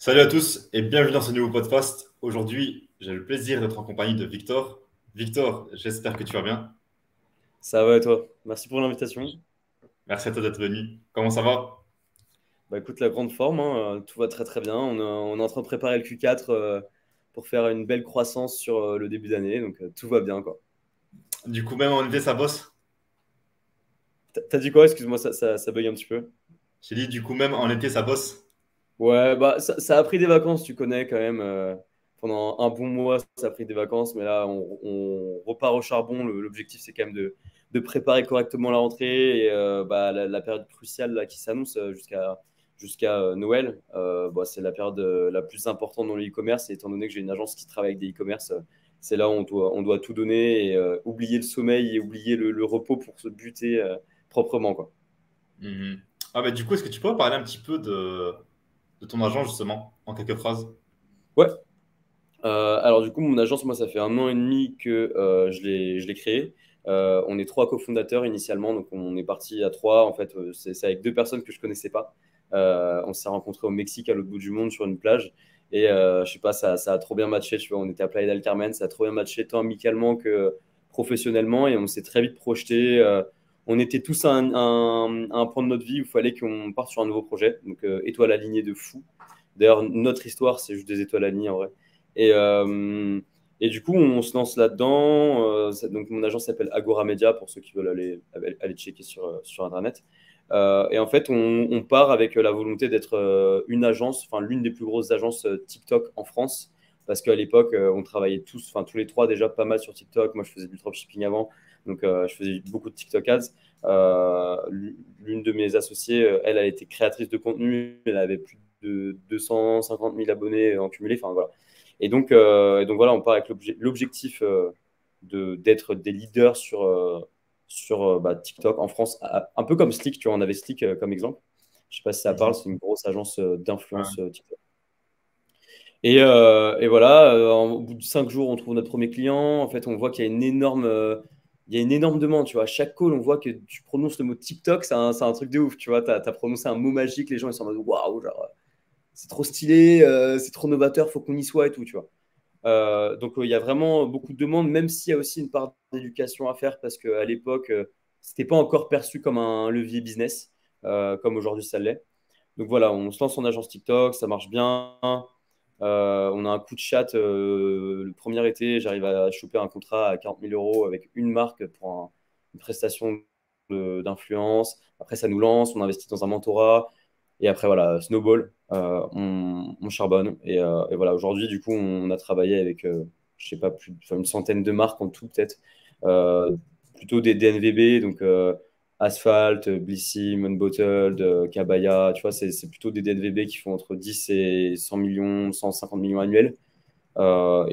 Salut à tous et bienvenue dans ce nouveau podcast. Aujourd'hui, j'ai le plaisir d'être en compagnie de Victor. Victor, j'espère que tu vas bien. Ça va et toi? Merci pour l'invitation. Merci à toi d'être venu. Comment ça va? Bah écoute, la grande forme, hein, tout va très très bien. On est en train de préparer le Q4 pour faire une belle croissance sur le début d'année, donc tout va bien quoi. Du coup, même en été, ça bosse? T'as dit quoi? Excuse-moi, ça bug un petit peu. J'ai dit, du coup, même en été, ça bosse? Ouais, bah ça a pris des vacances, tu connais quand même. Pendant un bon mois, ça a pris des vacances, mais là on repart au charbon. L'objectif c'est quand même de préparer correctement la rentrée et bah, la période cruciale là, qui s'annonce jusqu'à Noël. Bah, c'est la période la plus importante dans le e-commerce et étant donné que j'ai une agence qui travaille avec des e-commerce, c'est là où on doit tout donner et oublier le sommeil et oublier le repos pour se buter proprement quoi. Mhm. Ah, bah, du coup, est-ce que tu peux parler un petit peu de ton agent, justement, en quelques phrases? Ouais. Alors du coup, mon agence, moi, ça fait un an et demi que je l'ai créée. On est trois cofondateurs initialement, donc on est parti à trois. En fait, c'est avec deux personnes que je connaissais pas. On s'est rencontrés au Mexique, à l'autre bout du monde, sur une plage. Et je sais pas, ça a trop bien matché. Tu vois, on était à Playa del Carmen, ça a trop bien matché tant amicalement que professionnellement, et on s'est très vite projeté. On était tous à un point de notre vie où il fallait qu'on parte sur un nouveau projet. Donc étoile alignée de fou. D'ailleurs, notre histoire, c'est juste des étoiles alignées en vrai. Et, euh, et du coup, on se lance là-dedans. Donc, mon agence s'appelle Agora Media pour ceux qui veulent aller checker sur Internet. Et en fait, on part avec la volonté d'être une agence, enfin l'une des plus grosses agences TikTok en France. Parce qu'à l'époque, on travaillait tous, enfin tous les trois déjà pas mal sur TikTok. Moi, je faisais du dropshipping avant, donc je faisais beaucoup de TikTok ads. L'une de mes associées, elle a été créatrice de contenu. Elle avait plus de 250 000 abonnés en cumulé. Enfin voilà. Et donc voilà, on part avec l'objectif d'être des leaders sur bah, TikTok en France, un peu comme Slick, tu vois, on avait Slick comme exemple. Je sais pas si ça parle, Mhm. c'est une grosse agence d'influence Ouais. TikTok. Et voilà, au bout de 5 jours, on trouve notre premier client. En fait, on voit qu'il y a une énorme demande. Tu vois, à chaque call, on voit que tu prononces le mot TikTok, c'est un truc de ouf. Tu vois, tu as prononcé un mot magique, les gens ils sont en mode waouh, genre, c'est trop stylé, c'est trop novateur, faut qu'on y soit et tout, tu vois. Donc, il y a vraiment beaucoup de demandes, même s'il y a aussi une part d'éducation à faire parce qu'à l'époque, c'était pas encore perçu comme un levier business, comme aujourd'hui ça l'est. Donc voilà, on se lance en agence TikTok, ça marche bien. On a un coup de chat le premier été, j'arrive à choper un contrat à 40 000 euros avec une marque pour une prestation d'influence. Après, ça nous lance, on investit dans un mentorat. Et après, voilà, snowball, on charbonne. Et voilà, aujourd'hui, du coup, on a travaillé avec, je sais pas, enfin, une centaine de marques en tout, peut-être. Euh, Plutôt des DNVB, donc Asphalt, Blissim, Unbottled, Kabaya, tu vois, c'est plutôt des DNVB qui font entre 10 et 100 millions, 150 millions annuels. Et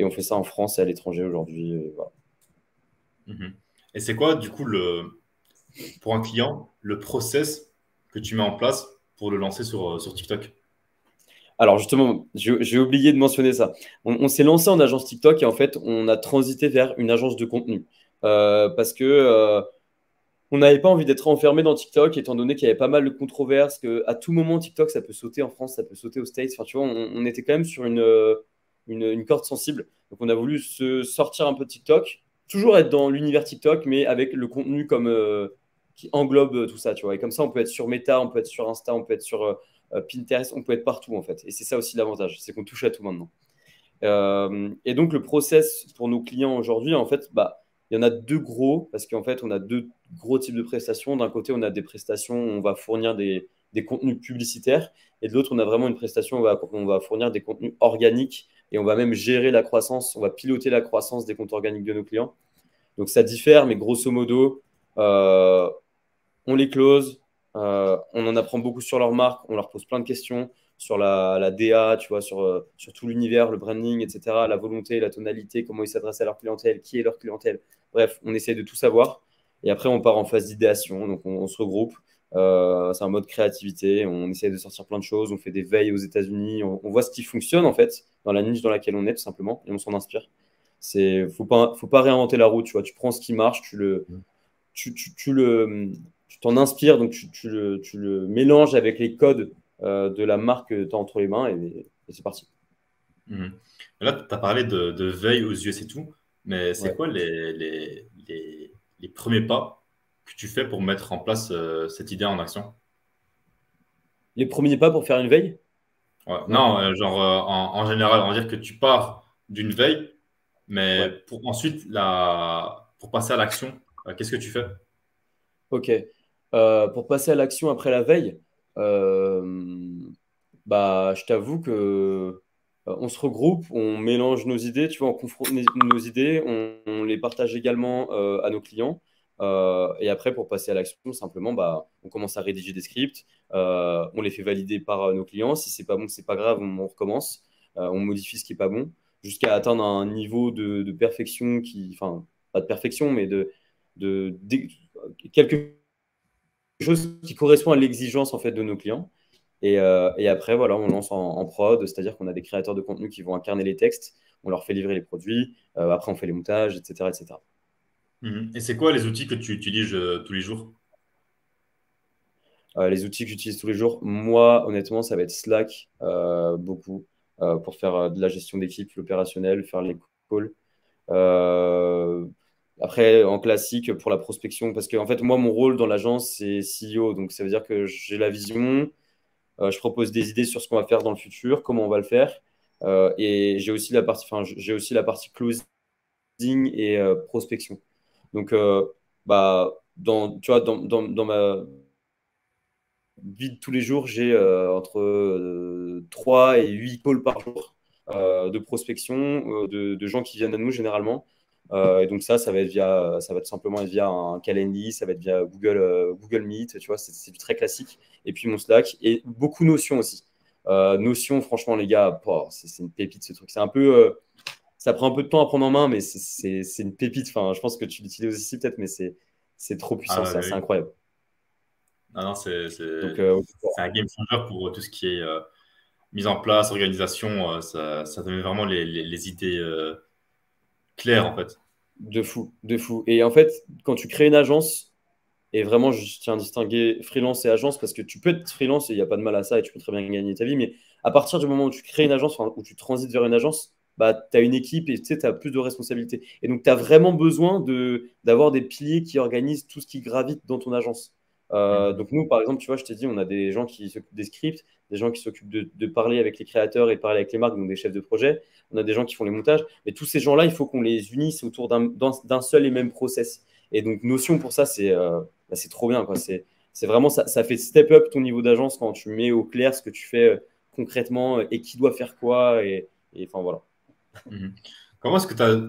on fait ça en France et à l'étranger aujourd'hui. Voilà. Mhm. Et c'est quoi, du coup, pour un client, le process que tu mets en place pour le lancer sur TikTok? Alors justement, j'ai oublié de mentionner ça. On s'est lancé en agence TikTok et en fait, on a transité vers une agence de contenu. Parce que on n'avait pas envie d'être enfermé dans TikTok, étant donné qu'il y avait pas mal de controverses, que à tout moment TikTok ça peut sauter en France, ça peut sauter aux States. Enfin, tu vois, on était quand même sur une corde sensible. Donc on a voulu se sortir un peu de TikTok, toujours être dans l'univers TikTok, mais avec le contenu comme qui englobe tout ça, tu vois. Et comme ça, on peut être sur Meta, on peut être sur Insta, on peut être sur Pinterest, on peut être partout en fait. Et c'est ça aussi l'avantage, c'est qu'on touche à tout maintenant. Et donc, le process pour nos clients aujourd'hui, en fait, bah, il y en a deux gros, parce qu'en fait, on a deux gros types de prestations. D'un côté, on a des prestations où on va fournir des contenus publicitaires, et de l'autre, on a vraiment une prestation où on va fournir des contenus organiques, et on va même gérer la croissance, on va piloter la croissance des comptes organiques de nos clients. Donc, ça diffère, mais grosso modo, euh, on les close, on en apprend beaucoup sur leur marque, on leur pose plein de questions sur la DA, tu vois, sur tout l'univers, le branding, etc., la volonté, la tonalité, comment ils s'adressent à leur clientèle, qui est leur clientèle. Bref, on essaie de tout savoir. Et après, on part en phase d'idéation. Donc, on se regroupe. C'est un mode créativité. On essaie de sortir plein de choses. On fait des veilles aux États-Unis. On voit ce qui fonctionne, en fait, dans la niche dans laquelle on est, tout simplement. Et on s'en inspire. Faut pas réinventer la roue, tu vois. Tu prends ce qui marche, tu t'en inspires, donc tu le mélanges avec les codes de la marque que tu as entre les mains et c'est parti. Mhm. Là, tu as parlé de veille aux US et tout, mais c'est Ouais. quoi les premiers pas que tu fais pour mettre en place cette idée en action? Les premiers pas pour faire une veille? Ouais. Non. Non, genre en général, on va dire que tu pars d'une veille, mais Ouais. pour ensuite pour passer à l'action, qu'est-ce que tu fais? Ok. Pour passer à l'action après la veille, euh, bah, je t'avoue que on se regroupe, on mélange nos idées, tu vois, on confronte nos idées, on les partage également à nos clients. Et après, pour passer à l'action, simplement, bah, on commence à rédiger des scripts, on les fait valider par nos clients. Si c'est pas bon, c'est pas grave, on recommence, on modifie ce qui est pas bon, jusqu'à atteindre un niveau de perfection qui, enfin, pas de perfection, mais de quelque chose qui correspond à l'exigence en fait de nos clients. Et après, voilà, on lance en prod, c'est-à-dire qu'on a des créateurs de contenu qui vont incarner les textes, on leur fait livrer les produits, après on fait les montages, etc., etc. Mhm. Et c'est quoi les outils que tu utilises tous les jours? Les outils que j'utilise tous les jours, moi, honnêtement, ça va être Slack, beaucoup, pour faire de la gestion d'équipe, l'opérationnel, faire les calls. Euh, Après, en classique, pour la prospection, parce que en fait, moi, mon rôle dans l'agence, c'est CEO, donc ça veut dire que j'ai la vision. Je propose des idées sur ce qu'on va faire dans le futur, comment on va le faire. Et j'ai aussi la partie closing et prospection. Donc, bah, tu vois, dans ma vie de tous les jours, j'ai entre 3 et 8 calls par jour de prospection, de gens qui viennent à nous généralement. Et donc ça va être simplement être via un Calendly, ça va être via Google Meet, tu vois, c'est du très classique. Et puis mon Slack et beaucoup Notion aussi. Notion, franchement, les gars, c'est une pépite ce truc. Ça prend un peu de temps à prendre en main, mais c'est une pépite. Enfin, je pense que tu l'utilises aussi peut-être, mais c'est trop Ah puissant, ouais, c'est oui. incroyable. Ah non, Donc, c'est un game changer pour tout ce qui est mise en place, organisation. Ça te met vraiment les idées claires, en fait. de fou, de fou. Et en fait, quand tu crées une agence, et vraiment, je tiens à distinguer freelance et agence parce que tu peux être freelance et il n'y a pas de mal à ça et tu peux très bien gagner ta vie. Mais à partir du moment où tu crées une agence, enfin, où tu transites vers une agence, bah, tu as une équipe et tu as plus de responsabilités. Et donc, tu as vraiment besoin d'avoir des piliers qui organisent tout ce qui gravite dans ton agence. Mhm. Donc, nous, par exemple, tu vois, je t'ai dit, on a des gens qui s'occupent des scripts, des gens qui s'occupent de parler avec les créateurs et de parler avec les marques, donc des chefs de projet. On a des gens qui font les montages. Mais tous ces gens-là, il faut qu'on les unisse autour d'un seul et même process. Et donc, Notion, pour ça, bah, c'est trop bien, quoi. C'est vraiment ça fait step up ton niveau d'agence quand tu mets au clair ce que tu fais concrètement et qui doit faire quoi. Et enfin, voilà. Mhm. Comment est-ce que tu as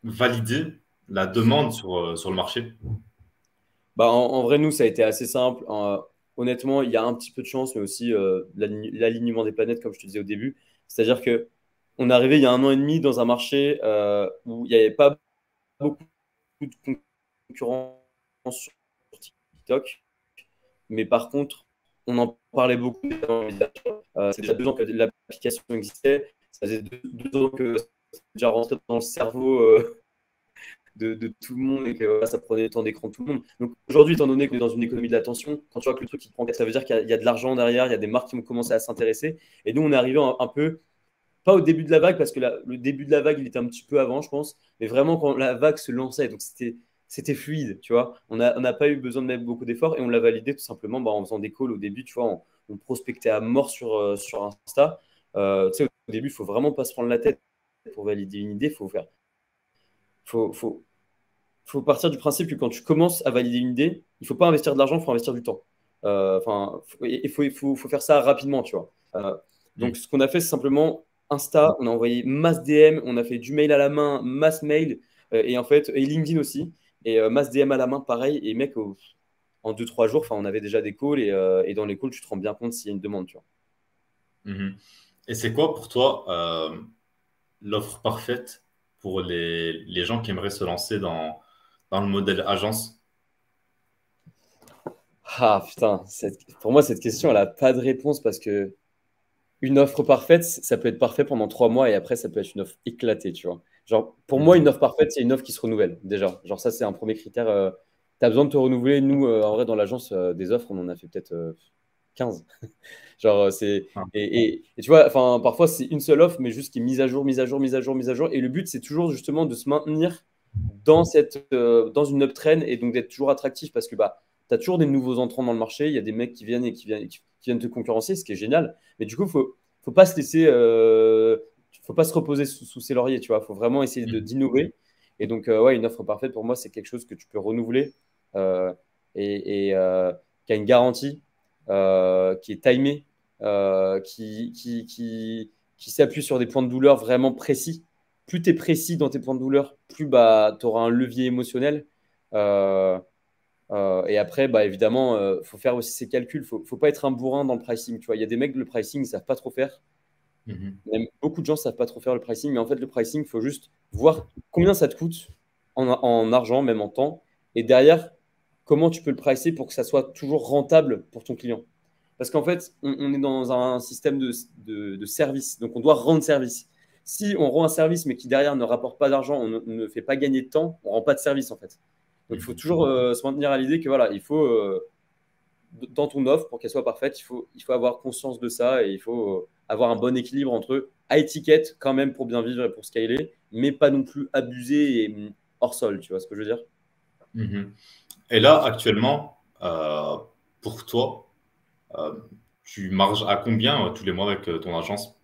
validé la demande sur le marché? Bah, en vrai, nous, ça a été assez simple. Honnêtement, il y a un petit peu de chance, mais aussi l'alignement des planètes, comme je te disais au début. C'est-à-dire que on est arrivé il y a 1 an et demi dans un marché où il n'y avait pas beaucoup de concurrence sur TikTok. Mais par contre, on en parlait beaucoup. C'est déjà 2 ans que l'application existait. Ça faisait 2 ans que c'était déjà rentré dans le cerveau de tout le monde et que voilà, ça prenait le temps d'écran de tout le monde. Donc aujourd'hui, étant donné qu'on est dans une économie de l'attention, quand tu vois que le truc il te prend, ça veut dire qu'il y a de l'argent derrière, il y a des marques qui vont commencer à s'intéresser. Et nous, on est arrivé un peu, pas au début de la vague, parce que le début de la vague, il était un petit peu avant, je pense, mais vraiment quand la vague se lançait. Donc c'était fluide, tu vois. On n'a pas eu besoin de mettre beaucoup d'efforts et on l'a validé tout simplement en faisant des calls au début, tu vois, on prospectait à mort sur Insta. Tu sais, au début, il faut vraiment pas se prendre la tête pour valider une idée. Faut, faut, faut partir du principe que quand tu commences à valider une idée, il faut pas investir de l'argent, il faut investir du temps. Enfin, faut faire ça rapidement, tu vois. Donc, Mhm. ce qu'on a fait, c'est simplement Insta, on a envoyé masse DM, on a fait du mail à la main, masse mail, et en fait, et LinkedIn aussi, et masse DM à la main, pareil. Et mec, en 2, 3 jours, enfin, on avait déjà des calls, et dans les calls, tu te rends bien compte s'il y a une demande, tu vois. Mhm. Et c'est quoi pour toi l'offre parfaite pour les gens qui aimeraient se lancer dans le modèle agence? Ah putain, pour moi, cette question, elle n'a pas de réponse parce que une offre parfaite, ça peut être parfait pendant 3 mois et après, ça peut être une offre éclatée, tu vois. Genre, pour moi, une Mhm. offre parfaite, c'est une offre qui se renouvelle, déjà. Genre, ça, c'est un premier critère. Tu as besoin de te renouveler. Nous, en vrai, dans l'agence des offres, on en a fait peut-être. 15. Genre, c'est. Ah. Et tu vois, enfin, parfois, c'est une seule offre, mais juste qui est mise à jour, mise à jour, mise à jour, mise à jour. Et le but, c'est toujours justement de se maintenir dans une uptrend et donc d'être toujours attractif parce que bah, tu as toujours des nouveaux entrants dans le marché. Il y a des mecs qui viennent et qui viennent te concurrencer, ce qui est génial. Mais du coup, faut pas se laisser. Faut pas se reposer sous ses lauriers, tu vois. Faut vraiment essayer d'innover. Et donc, ouais, une offre parfaite, pour moi, c'est quelque chose que tu peux renouveler euh, et qui a une garantie, qui est timée, qui s'appuie sur des points de douleur vraiment précis. Plus tu es précis dans tes points de douleur, plus bah, tu auras un levier émotionnel. Euh, et après, bah, évidemment, faut faire aussi ses calculs. Faut pas être un bourrin dans le pricing. Tu vois, il y a des mecs, le pricing, ils savent pas trop faire. Mhm. Même beaucoup de gens savent pas trop faire le pricing. Mais en fait, le pricing, il faut juste voir combien ça te coûte en argent, même en temps. Et derrière, comment tu peux le pricer pour que ça soit toujours rentable pour ton client. Parce qu'en fait, on est dans un système de service. Donc, on doit rendre service. Si on rend un service, mais qui derrière ne rapporte pas d'argent, on ne fait pas gagner de temps, on ne rend pas de service, en fait. Donc, il faut Mhm. toujours se maintenir à l'idée que, voilà, il faut, dans ton offre, pour qu'elle soit parfaite, il faut avoir conscience de ça et il faut avoir un bon équilibre entre à étiquette, quand même, pour bien vivre et pour scaler, mais pas non plus abuser et hors sol, tu vois ce que je veux dire? Mhm. Et là, actuellement, pour toi, euh, tu marges à combien tous les mois avec ton agence?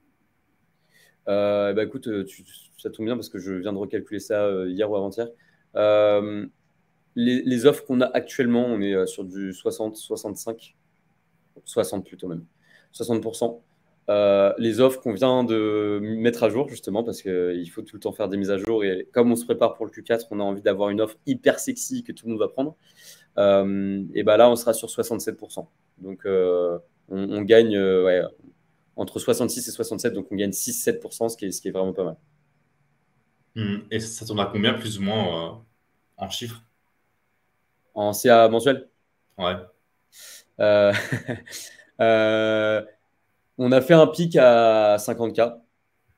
Bah écoute, ça tombe bien parce que je viens de recalculer ça hier ou avant-hier. Euh, les offres qu'on a actuellement, on est sur du 60, 65, 60 plutôt même, 60%. Les offres qu'on vient de mettre à jour, justement, parce qu'il faut tout le temps faire des mises à jour. Et comme on se prépare pour le Q4, on a envie d'avoir une offre hyper sexy que tout le monde va prendre. Et bah là, on sera sur 67%. Donc, on gagne ouais, entre 66 et 67, donc on gagne 6-7%, ce qui est vraiment pas mal. Mhm. Et ça tourne à combien plus ou moins en chiffres? En CA mensuel. Ouais. Euh, euh, on a fait un pic à 50K.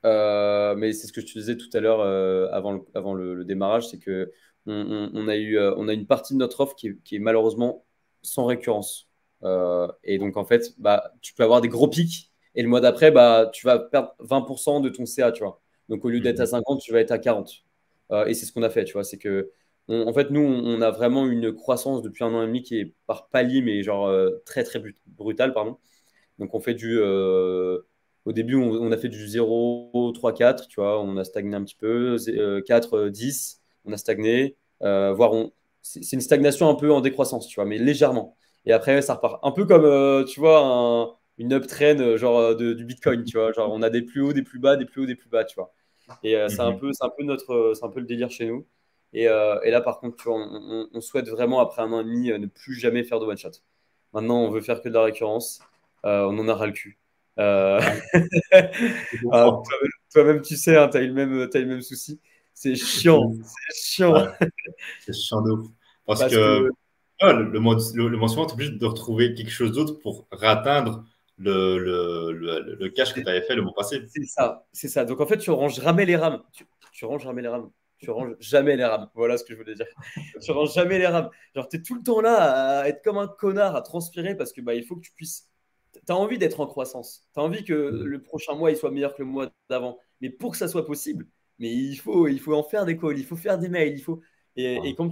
Mais c'est ce que je te disais tout à l'heure avant le démarrage, c'est que on a une partie de notre offre qui est malheureusement sans récurrence. Et donc en fait, bah, tu peux avoir des gros pics et le mois d'après, bah, tu vas perdre 20% de ton CA, tu vois. Donc au lieu d'être à Mhm. 50, tu vas être à 40. Et c'est ce qu'on a fait, tu vois. C'est que en fait, nous, on a vraiment une croissance depuis 1 an et demi qui est par palier, mais genre très très brutale, pardon. Donc, on fait au début, on a fait du 0, 3, 4, tu vois, on a stagné un petit peu, 4, 10, on a stagné, voire c'est une stagnation un peu en décroissance, tu vois, mais légèrement. Et après, ça repart. Un peu comme, tu vois, une uptrend genre du Bitcoin, tu vois, genre on a des plus hauts, des plus bas, des plus hauts, des plus bas, tu vois. Et Mhm. c'est un peu le délire chez nous. Et là, par contre, tu vois, on souhaite vraiment, après 1 an et demi, ne plus jamais faire de one shot. Maintenant, on veut faire que de la récurrence. On en a ras le cul. Euh, Ouais, je ah, comprends. toi-même, tu sais, hein, tu as eu le même souci. C'est chiant. Oui. C'est chiant. Ouais, c'est chiant de ouf. Parce Parce que que ouais, le mois suivant, tu es obligé de retrouver quelque chose d'autre pour réatteindre le cash que tu avais fait le mois passé. c'est ça. C'est ça. Donc, en fait, tu ranges jamais les rames. Tu ranges jamais les rames. Tu ranges jamais les rames. Voilà ce que je voulais dire. Tu ranges jamais les rames. Genre, tu es tout le temps là à être comme un connard, à transpirer parce que bah, il faut que tu puisses. Tu as envie d'être en croissance. Tu as envie que le prochain mois il soit meilleur que le mois d'avant. Mais pour que ça soit possible, mais il faut en faire des calls, il faut faire des mails, il faut. Et Ouais. quand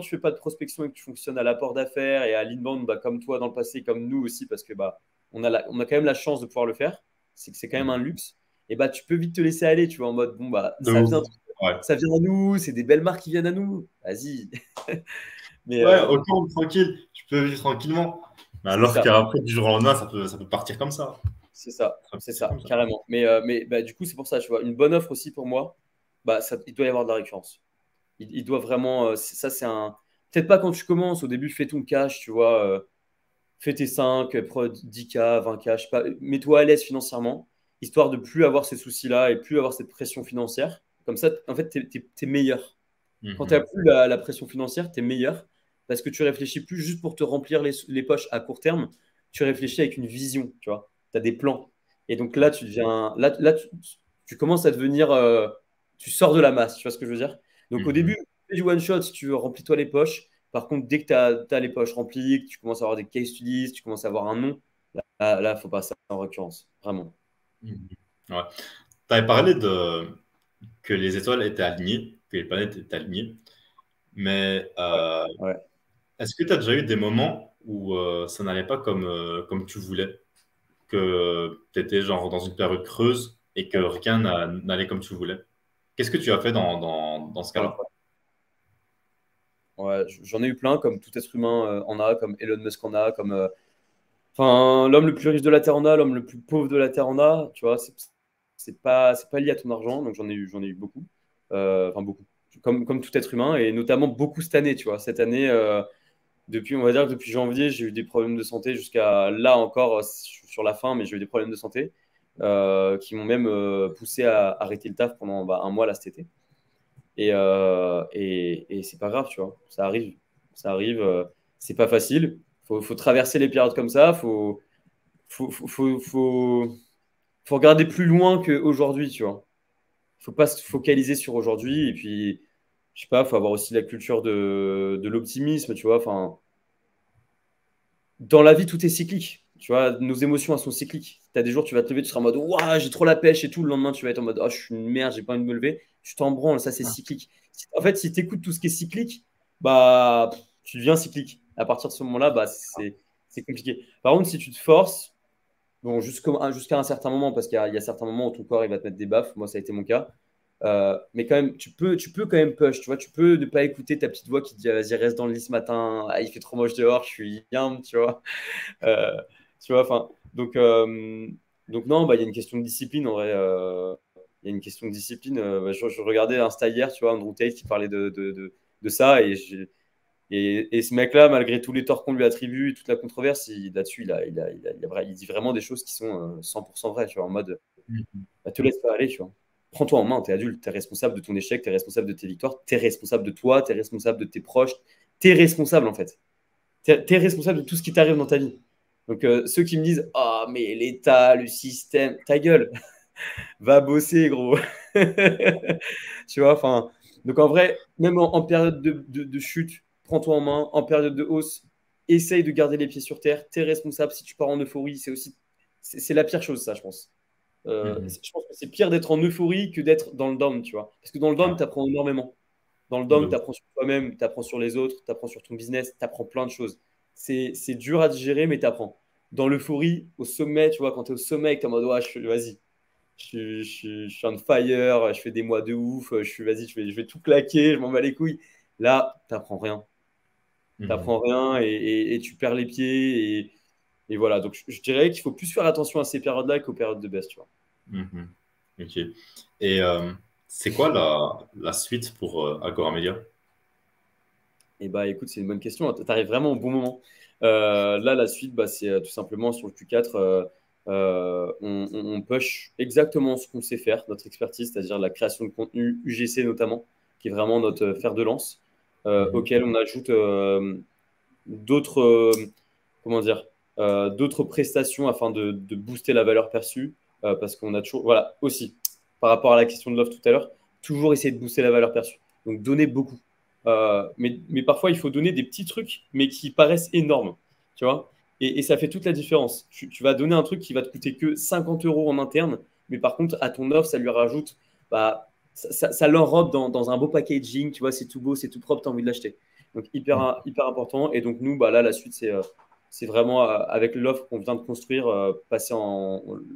tu fais pas de prospection et que tu fonctionnes à l'apport d'affaires et à l'inbound, bah, comme toi dans le passé, comme nous aussi, parce que bah, on a quand même la chance de pouvoir le faire, c'est que c'est quand même un Mhm. luxe, et bah, tu peux vite te laisser aller, tu vois, en mode, bon, bah, De ouf. Ouais. ça vient à nous, c'est des belles marques qui viennent à nous, vas-y. Mais Ouais, autant tranquille, tu peux vivre tranquillement. Mais c'est alors ça. qu'après, du jour au lendemain, ça peut partir comme ça. Ça peut C'est partir ça, comme ça. carrément. Mais bah, du coup, c'est pour ça, tu vois, une bonne offre aussi pour moi, bah, il doit y avoir de la récurrence. Il doit vraiment, ça c'est un, peut-être pas quand tu commences, au début, fais ton cash, tu vois, fais tes 5, prends 10K, 20K, je sais pas, mets-toi à l'aise financièrement, histoire de plus avoir ces soucis-là et plus avoir cette pression financière. Comme ça, en fait, t'es meilleur. Quand tu n'as Mhm. plus la pression financière, tu es meilleur parce que tu réfléchis plus juste pour te remplir les poches à court terme. Tu réfléchis avec une vision, tu vois. Tu as des plans. Et donc là, tu commences à devenir. Tu sors de la masse, tu vois ce que je veux dire? Donc au début, Mhm. fais du one shot, si tu veux, remplis-toi les poches. Par contre, dès que tu as les poches remplies, que tu commences à avoir des case studies, tu commences à avoir un nom, Là, faut pas ça en l'occurrence, vraiment. Mhm. Ouais. Tu avais parlé de que les étoiles étaient alignées, que les planètes étaient alignées, mais Ouais. Ouais. est-ce que tu as déjà eu des moments où ça n'allait pas comme tu voulais, que tu étais genre dans une période creuse et que rien n'allait comme tu voulais? Qu'est-ce que tu as fait dans ce Ouais. cas-là? Ouais, j'en ai eu plein, comme tout être humain en a, comme Elon Musk en a, comme enfin, l'homme le plus riche de la Terre en a, l'homme le plus pauvre de la Terre en a. Tu vois, c'est pas lié à ton argent, donc j'en ai eu beaucoup. Enfin, beaucoup. Comme tout être humain, et notamment beaucoup cette année, tu vois. Cette année, on va dire que depuis janvier, j'ai eu des problèmes de santé jusqu'à là encore, sur la fin, mais j'ai eu des problèmes de santé qui m'ont même poussé à arrêter le taf pendant un mois là cet été. Et c'est pas grave, tu vois. Ça arrive. Ça arrive. C'est pas facile. Faut traverser les périodes comme ça. Faut regarder plus loin qu'aujourd'hui, tu vois. Faut pas se focaliser sur aujourd'hui. Et puis, je sais pas, faut avoir aussi la culture de l'optimisme, tu vois. Enfin, dans la vie, tout est cyclique. Tu vois, nos émotions, elles sont cycliques. Tu as des jours, tu vas te lever, tu seras en mode, waouh, j'ai trop la pêche et tout. Le lendemain, tu vas être en mode, oh, je suis une merde, j'ai pas envie de me lever. Tu t'en branles, ça, c'est cyclique. En fait, si tu écoutes tout ce qui est cyclique, bah, tu deviens cyclique. À partir de ce moment-là, bah, c'est compliqué. Par contre, si tu te forces, bon, jusqu'à un certain moment, parce qu'il y a certains moments où ton corps, il va te mettre des baffes. Moi, ça a été mon cas. Mais quand même, tu peux quand même push, tu vois, tu peux ne pas écouter ta petite voix qui te dit, vas-y, reste dans le lit ce matin, ah, il fait trop moche dehors, je suis bien, tu vois. Euh, tu vois, enfin, donc non, bah, il y a une question de discipline en vrai. Il y a une question de discipline. Bah, je regardais Insta hier, tu vois, Andrew Tate qui parlait de ça. Et ce mec-là, malgré tous les torts qu'on lui attribue, toute la controverse, là-dessus, il dit vraiment des choses qui sont 100% vraies, tu vois, en mode, Mhm. bah, te laisse pas aller, tu vois. Prends-toi en main, t'es adulte, t'es responsable de ton échec, t'es responsable de tes victoires, t'es responsable de toi, t'es responsable de tes proches, t'es responsable en fait. T'es responsable de tout ce qui t'arrive dans ta vie. Donc, ceux qui me disent, ah, mais l'État, le système, ta gueule, va bosser, gros. Tu vois, enfin. Donc, en vrai, même en période de chute, prends-toi en main. En période de hausse, essaye de garder les pieds sur terre. T'es responsable. Si tu pars en euphorie, c'est aussi. C'est la pire chose, ça, je pense. Mhm. Je pense que c'est pire d'être en euphorie que d'être dans le down, tu vois. Parce que dans le down, Ouais, tu apprends énormément. Dans le de down, tu ouf. apprends sur toi-même, tu apprends sur les autres, tu apprends sur ton business, tu apprends plein de choses. C'est dur à digérer, mais tu apprends. Dans l'euphorie, au sommet, tu vois, quand tu es au sommet, tu es en mode, ouais, vas-y, je suis on fire, je fais des mois de ouf, vas-y, je vais tout claquer, je m'en bats les couilles. Là, tu n'apprends rien. Tu Mhm. n'apprends rien et tu perds les pieds. Et voilà, donc je dirais qu'il faut plus faire attention à ces périodes-là qu'aux périodes de baisse, tu vois. Mhm. Ok. Et c'est quoi la suite pour Agora Media? Et bah écoute, c'est une bonne question. Tu arrives vraiment au bon moment. Là, la suite, bah, c'est tout simplement sur le Q4, on push exactement ce qu'on sait faire, notre expertise, c'est-à-dire la création de contenu UGC notamment, qui est vraiment notre fer de lance, Mhm. auquel on ajoute d'autres, comment dire, d'autres prestations afin de booster la valeur perçue, parce qu'on a toujours, voilà, aussi, par rapport à la question de l'offre tout à l'heure, toujours essayer de booster la valeur perçue. Donc, donner beaucoup. Mais parfois, il faut donner des petits trucs, mais qui paraissent énormes, tu vois. Et ça fait toute la différence. Tu vas donner un truc qui va te coûter que 50 euros en interne, mais par contre, à ton offre, ça lui rajoute, bah, ça l'enrobe dans un beau packaging, tu vois, c'est tout beau, c'est tout propre, tu as envie de l'acheter. Donc, hyper, hyper important. Et donc, nous, bah, là, la suite, c'est vraiment avec l'offre qu'on vient de construire, passer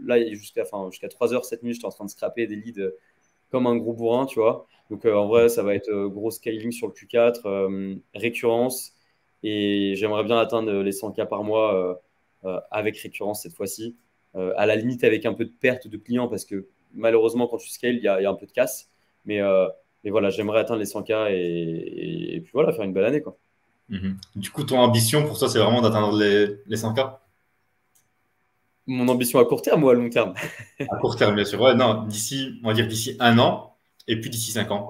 là, jusqu'à 3h cette nuit, j'étais en train de scraper des leads comme un gros bourrin, tu vois. Donc, en vrai, ça va être gros scaling sur le Q4, récurrence. Et j'aimerais bien atteindre les 100K par mois avec récurrence cette fois-ci. À la limite, avec un peu de perte de clients, parce que malheureusement, quand tu scales, il y a un peu de casse. Mais, euh, mais voilà, j'aimerais atteindre les 100K et puis voilà, faire une belle année, quoi. Mhm. Du coup, ton ambition pour toi, c'est vraiment d'atteindre les 100K? Mon ambition à court terme ou à long terme? À court terme, bien sûr. Ouais, non, d'ici, on va dire d'ici un an et puis d'ici 5 ans.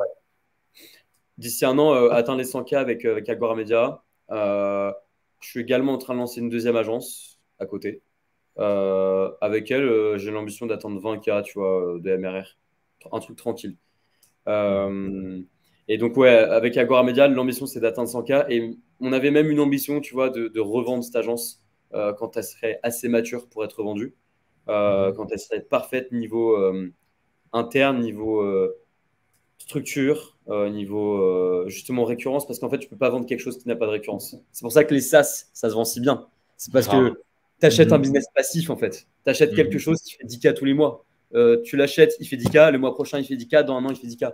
D'ici un an, atteindre les 100K avec Agora Media. Je suis également en train de lancer une deuxième agence à côté. Avec elle, j'ai l'ambition d'atteindre 20K, tu vois, de MRR. Un truc tranquille. Mhm. Euh, et donc, ouais, avec Agora Media, l'ambition, c'est d'atteindre 100K. Et on avait même une ambition, tu vois, de revendre cette agence. quand elle serait assez mature pour être vendue, Mhm. quand elle serait parfaite niveau interne, niveau structure, niveau justement récurrence, parce qu'en fait, tu peux pas vendre quelque chose qui n'a pas de récurrence. C'est pour ça que les SaaS, ça se vend si bien. C'est parce Grave. que tu achètes un Mhm. business passif, en fait. Tu achètes quelque Mhm. chose qui fait 10K tous les mois. Tu l'achètes, il fait 10K, le mois prochain, il fait 10K, dans un an, il fait 10K.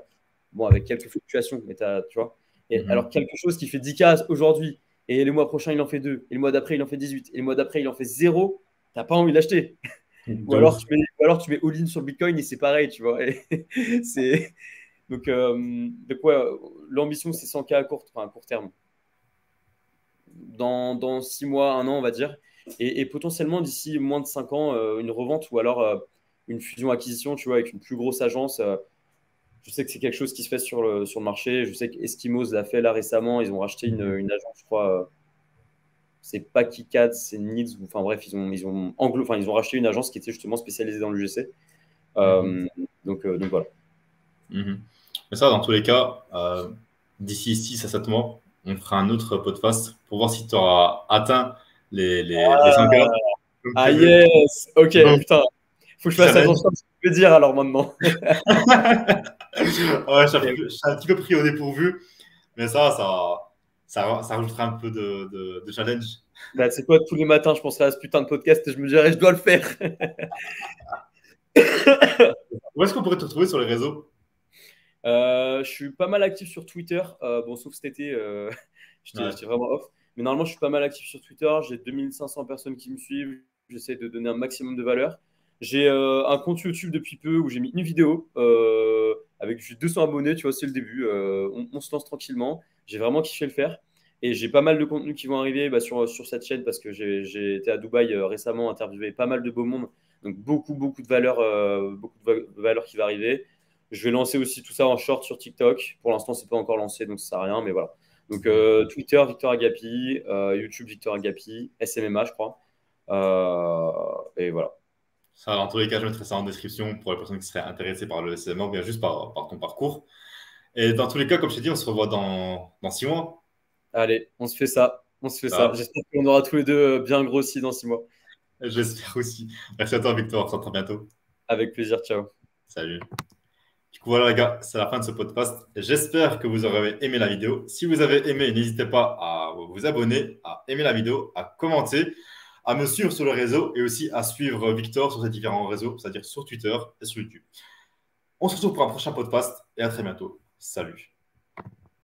Bon, avec quelques fluctuations, mais tu vois. Et alors, Mhm. quelque chose qui fait 10K aujourd'hui, et le mois prochain, il en fait 2, et le mois d'après, il en fait 18, et le mois d'après, il en fait 0, t'as pas envie de l'acheter. De ouf. Ou alors tu mets all-in sur le Bitcoin et c'est pareil, tu vois. Et c'est, ouais, l'ambition, c'est 100K à court terme. Dans 6 mois, un an, on va dire. Et potentiellement, d'ici moins de 5 ans, une revente ou alors une fusion-acquisition, tu vois, avec une plus grosse agence. Je sais que c'est quelque chose qui se fait sur le marché. Je sais qu'Eskimos l'a fait là récemment. Ils ont racheté Mhm. une agence, je crois. C'est pas KiCad, c'est Needs. Enfin bref, ils ont racheté une agence qui était justement spécialisée dans l'UGC. Mhm. Euh, donc voilà. Mhm. Mais ça, dans tous les cas, d'ici 6 à 7 mois, on fera un autre podcast pour voir si tu auras atteint les 100K comme Ah prévu. yes! Ok, Donc, putain, faut que je fasse challenge. attention à ce que je vais dire alors maintenant. Ouais, je suis un petit peu pris au dépourvu, mais ça rajoutera un peu de challenge. Bah, c'est quoi, tous les matins, je penserai à ce putain de podcast et je me dirais, je dois le faire. Où est-ce qu'on pourrait te retrouver sur les réseaux? Je suis pas mal actif sur Twitter. Bon, sauf cet été, Ouais. j'étais vraiment off. Mais normalement, je suis pas mal actif sur Twitter. J'ai 2500 personnes qui me suivent. J'essaie de donner un maximum de valeur. J'ai un compte YouTube depuis peu où j'ai mis une vidéo avec juste 200 abonnés. Tu vois, c'est le début. On se lance tranquillement. J'ai vraiment kiffé le faire. Et j'ai pas mal de contenus qui vont arriver sur cette chaîne parce que j'ai été à Dubaï récemment, interviewé pas mal de beau monde. Donc, beaucoup de valeur, valeur qui va arriver. Je vais lancer aussi tout ça en short sur TikTok. Pour l'instant, c'est pas encore lancé, donc ça sert à rien, mais voilà. Donc Twitter, Victor Agapi, YouTube, Victor Agapi, SMMA, je crois. Et voilà. Ça, dans tous les cas, je mettrai ça en description pour les personnes qui seraient intéressées par le SMA ou bien juste par ton parcours. Et dans tous les cas, comme je t'ai dit, on se revoit dans 6 mois. Allez, on se fait ça. On se fait ça. Ça, J'espère qu'on aura tous les deux bien grossi dans 6 mois. j'espère aussi. Merci à toi, Victor. On se retrouve bientôt. Avec plaisir, ciao. Salut. Du coup, voilà, les gars, c'est la fin de ce podcast. J'espère que vous aurez aimé la vidéo. Si vous avez aimé, n'hésitez pas à vous abonner, à aimer la vidéo, à commenter, à me suivre sur le réseau et aussi à suivre Victor sur ses différents réseaux, c'est-à-dire sur Twitter et sur YouTube. On se retrouve pour un prochain podcast et à très bientôt. Salut.